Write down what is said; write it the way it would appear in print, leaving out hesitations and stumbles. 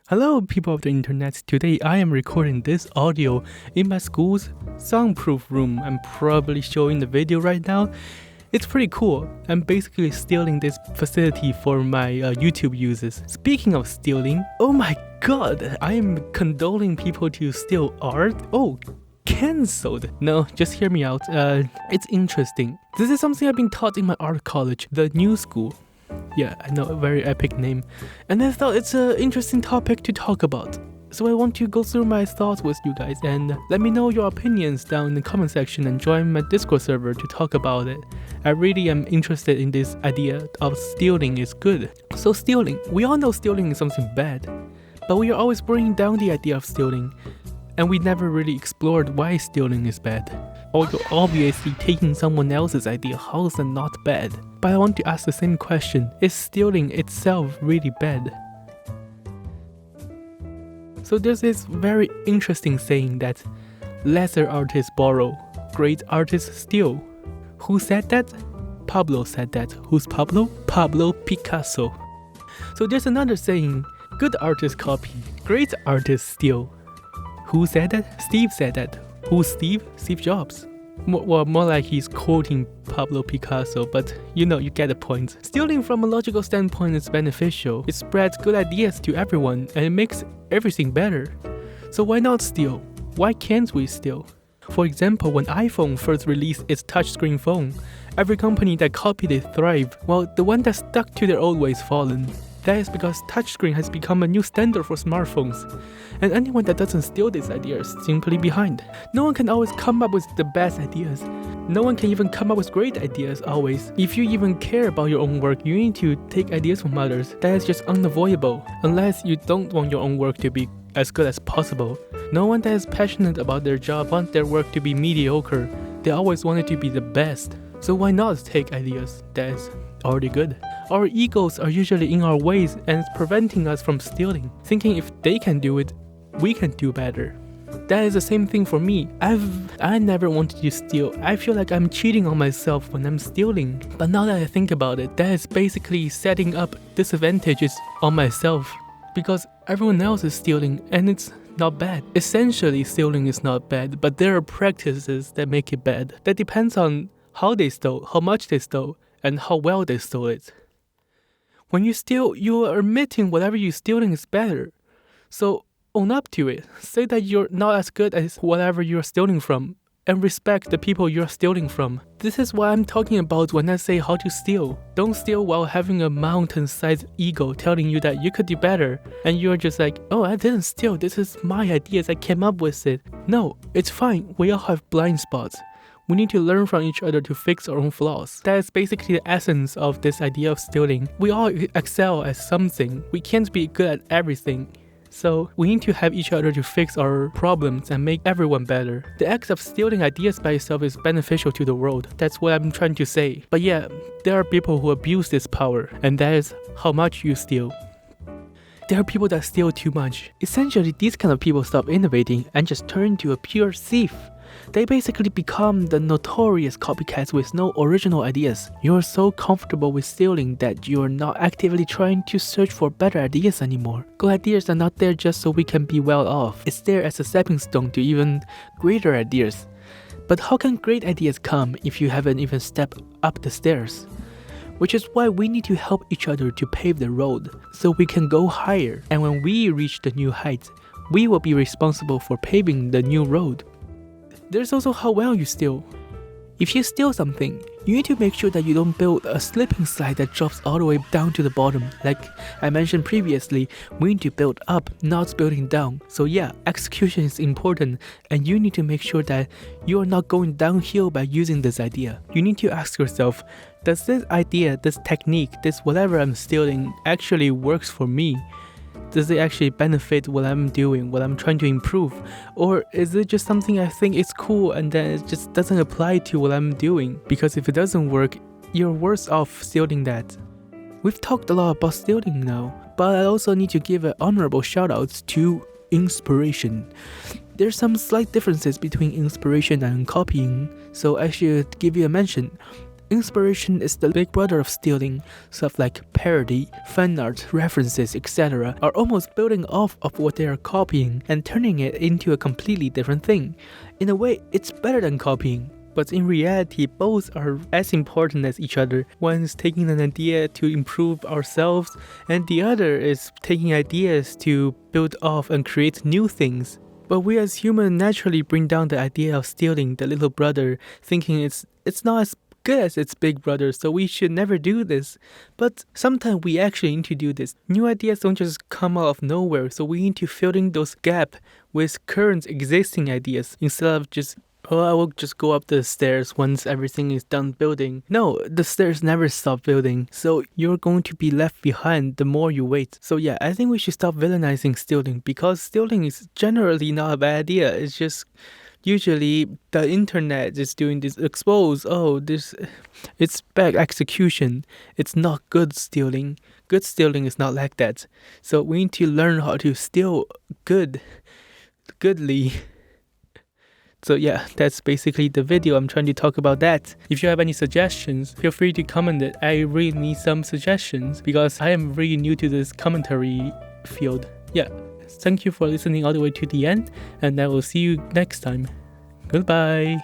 Hello, people of the internet. Today I am recording this audio in my school's soundproof room. I'm probably showing the video right now. It's pretty cool. I'm basically stealing this facility for my YouTube users. Speaking of stealing, oh my god, I am condoning people to steal art. Oh, cancelled. No, just hear me out. It's interesting. This is something I've been taught in my art college, the New School. Yeah, I know, a very epic name. And I thought it's an interesting topic to talk about. So I want to go through my thoughts with you guys and let me know your opinions down in the comment section and join my Discord server to talk about it. I really am interested in this idea of stealing is good. So stealing, we all know stealing is something bad, but we are always bringing down the idea of stealing, and we never really explored why stealing is bad. Or you're obviously taking someone else's idea, how is that not bad? But I want to ask the same question, is stealing itself really bad? So there's this very interesting saying that lesser artists borrow, great artists steal. Who said that? Pablo said that. Who's Pablo? Pablo Picasso. So there's another saying, good artists copy, great artists steal. Who said that? Steve said that. Who's Steve? Steve Jobs. More like he's quoting Pablo Picasso, but you get the point. Stealing from a logical standpoint is beneficial. It spreads good ideas to everyone and it makes everything better. So why not steal? Why can't we steal? For example, when iPhone first released its touchscreen phone, every company that copied it thrived, while the one that stuck to their old ways fallen. That is because touchscreen has become a new standard for smartphones, and anyone that doesn't steal this idea is simply behind. No one can always come up with the best ideas. No one can even come up with great ideas always. If you even care about your own work, you need to take ideas from others. That is just unavoidable, unless you don't want your own work to be as good as possible. No one that is passionate about their job wants their work to be mediocre. They always want it to be the best. So why not take ideas that is already good? Our egos are usually in our ways and it's preventing us from stealing, thinking if they can do it, we can do better. That is the same thing for me. I never wanted to steal. I feel like I'm cheating on myself when I'm stealing. But now that I think about it, that is basically setting up disadvantages on myself because everyone else is stealing and it's not bad. Essentially, stealing is not bad, but there are practices that make it bad. That depends on how they stole, how much they stole, and how well they stole it. When you steal, you are admitting whatever you're stealing is better. So own up to it. Say that you're not as good as whatever you're stealing from, and respect the people you're stealing from. This is what I'm talking about when I say how to steal. Don't steal while having a mountain-sized ego telling you that you could do better, and you're just like, oh, I didn't steal, this is my ideas, I came up with it. No, it's fine, we all have blind spots. We need to learn from each other to fix our own flaws. That is basically the essence of this idea of stealing. We all excel at something. We can't be good at everything. So we need to have each other to fix our problems and make everyone better. The act of stealing ideas by itself is beneficial to the world. That's what I'm trying to say. But yeah, there are people who abuse this power, and that is how much you steal. There are people that steal too much. Essentially, these kind of people stop innovating and just turn into a pure thief. They basically become the notorious copycats with no original ideas. You're so comfortable with stealing that you're not actively trying to search for better ideas anymore. Good ideas are not there just so we can be well off. It's there as a stepping stone to even greater ideas. But how can great ideas come if you haven't even stepped up the stairs? Which is why we need to help each other to pave the road so we can go higher. And when we reach the new heights, we will be responsible for paving the new road. There's also how well you steal. If you steal something, you need to make sure that you don't build a slipping slide that drops all the way down to the bottom. Like I mentioned previously, we need to build up, not building down. So yeah, execution is important and you need to make sure that you are not going downhill by using this idea. You need to ask yourself, does this idea, this technique, this whatever I'm stealing actually works for me? Does it actually benefit what I'm doing, what I'm trying to improve? Or is it just something I think is cool and then it just doesn't apply to what I'm doing? Because if it doesn't work, you're worse off stealing that. We've talked a lot about stealing now, but I also need to give an honorable shout out to inspiration. There's some slight differences between inspiration and copying, so I should give you a mention. Inspiration is the big brother of stealing. Stuff like parody, fan art, references, etc. are almost building off of what they are copying and turning it into a completely different thing. In a way, it's better than copying. But in reality, both are as important as each other. One is taking an idea to improve ourselves, and the other is taking ideas to build off and create new things. But we as humans naturally bring down the idea of stealing the little brother, thinking it's not as good as its big brother, so we should never do this. But sometimes we actually need to do this. New ideas don't just come out of nowhere, so we need to fill in those gaps with current existing ideas instead of just, oh, I will just go up the stairs once everything is done building. No, the stairs never stop building, so you're going to be left behind the more you wait. So yeah, I think we should stop villainizing stealing, because stealing is generally not a bad idea. It's just usually the internet is doing this expose, it's bad execution. It's not good stealing. Good stealing is not like that. So we need to learn how to steal goodly. So yeah, that's basically the video. I'm trying to talk about that. If you have any suggestions, feel free to comment it. I really need some suggestions because I am really new to this commentary field. Yeah, thank you for listening all the way to the end, and I will see you next time. Goodbye.